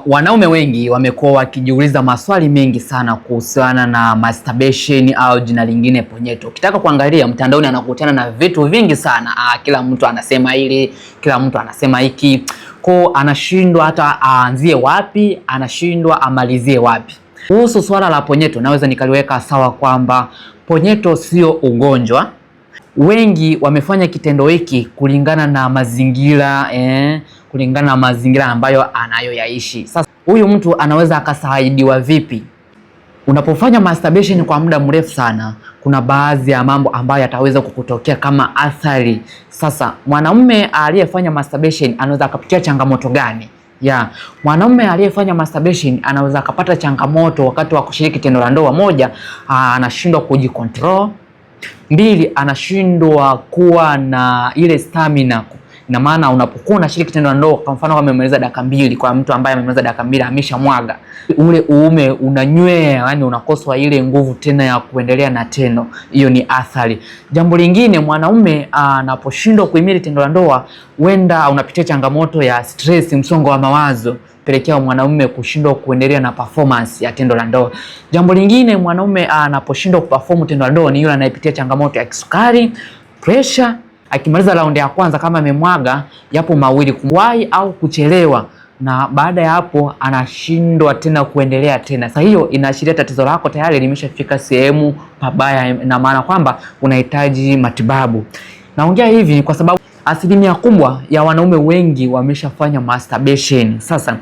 Wanaume wengi wamekuwa wakijiuliza maswali mengi sana kuhusiana na masturbation au jina lingine punyeto. Ukitaka kuangalia mtandaoni anakutana na vitu vingi sana. Kila mtu anasema hili, kila mtu anasema hiki. Kwa anashindwa hata aanzie wapi, anashindwa amalizie wapi. Kuhusu swala la punyeto naweza nikaliweka sawa kwamba punyeto sio ugonjwa. Wengi wamefanya kitendo hiki kulingana na mazingira kulingana na mazingira ambayo anayoyaishi. Sasa huyu mtu anaweza akasaidiwa vipi? Unapofanya masturbation kwa muda mrefu sana, kuna baadhi ya mambo ambayo yataweza kukutokea kama athari. Sasa mwanamume aliyefanya masturbation anaweza akapitia changamoto gani? Mwanamume aliyefanya masturbation anaweza akapata changamoto wakati wa kushiriki tendo la ndoa. Moja, anashindwa kujicontrol. Mbili, anashindwa kuwa na ile stamina. Ina maana unapokuwa unashiriki tendo la ndoa, kwa mfano kama umemaliza dakika 2, kwa mtu ambaye amemaliza dakika 2 ameshamwaga, ule uume unanywea, yani unakoswa ile nguvu tena ya kuendelea na tendo. Hiyo ni athari. Jambo lingine, mwanaume anaposhindwa kuhimili tendo la ndoa, huenda unapitia changamoto ya stress, msongo wa mawazo, pelekea mwanaume kushindwa kuendelea na performance ya tendo la ndoa. Jambo lingine, mwanaume anaposhindwa kuperform tendo la ndoa ni yule anayepitia changamoto ya kisukari, pressure. Akimaliza raundi ya kwanza kama amemwaga, yapo mawili: kuwahi au kuchelewa, na baada ya hapo anashindwa tena kuendelea tena. Sasa hiyo inaashiria tatizo lako tayari limeshafika sehemu pabaya, na maana kwamba unahitaji matibabu. Naongea hivi kwa sababu asilimia kubwa ya wanaume wengi wameshafanya masturbation. Sasa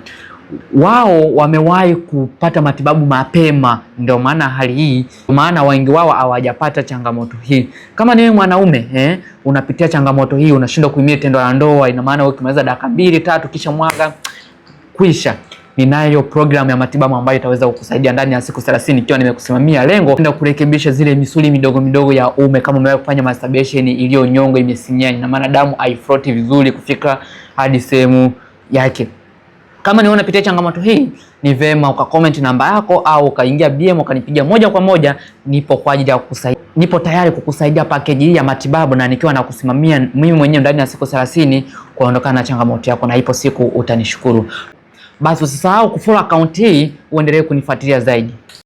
wao wamewahi kupata matibabu mapema, ndio maana hali hii, maana wengi wao hawajapata changamoto hii. Kama ni wewe mwanaume unapitia changamoto hii, unashindwa kuhimili tendo la ndoa, ina maana wewe ukimaliza dakika 2 3 kisha mwaga, kwisha, ninayo program ya matibabu ambayo itaweza kukusaidia ndani ya siku 30, ikiwa nimekusimamia lengo ndio kurekebisha zile misuli midogo midogo ya uume. Kama umewahi kufanya masturbation iliyonyonga, imesinyana, ina maana damu haifloti vizuri kufika hadi sehemu yake. Kama ni unapitia changamoto hii, ni vema ukacomment namba yako au ukaingia DM ukanipigia moja kwa moja. Nipo kwa ajili ya kukusaidia. Nipo tayari kukusaidia package hii ya matibabu, na nikiwa nakusimamia mimi mwenyewe ndani ya siku 30 kuondokana na changamoto yako, na ipo siku utanishukuru. Basi usisahau kufollow account hii uendelee kunifuatilia zaidi.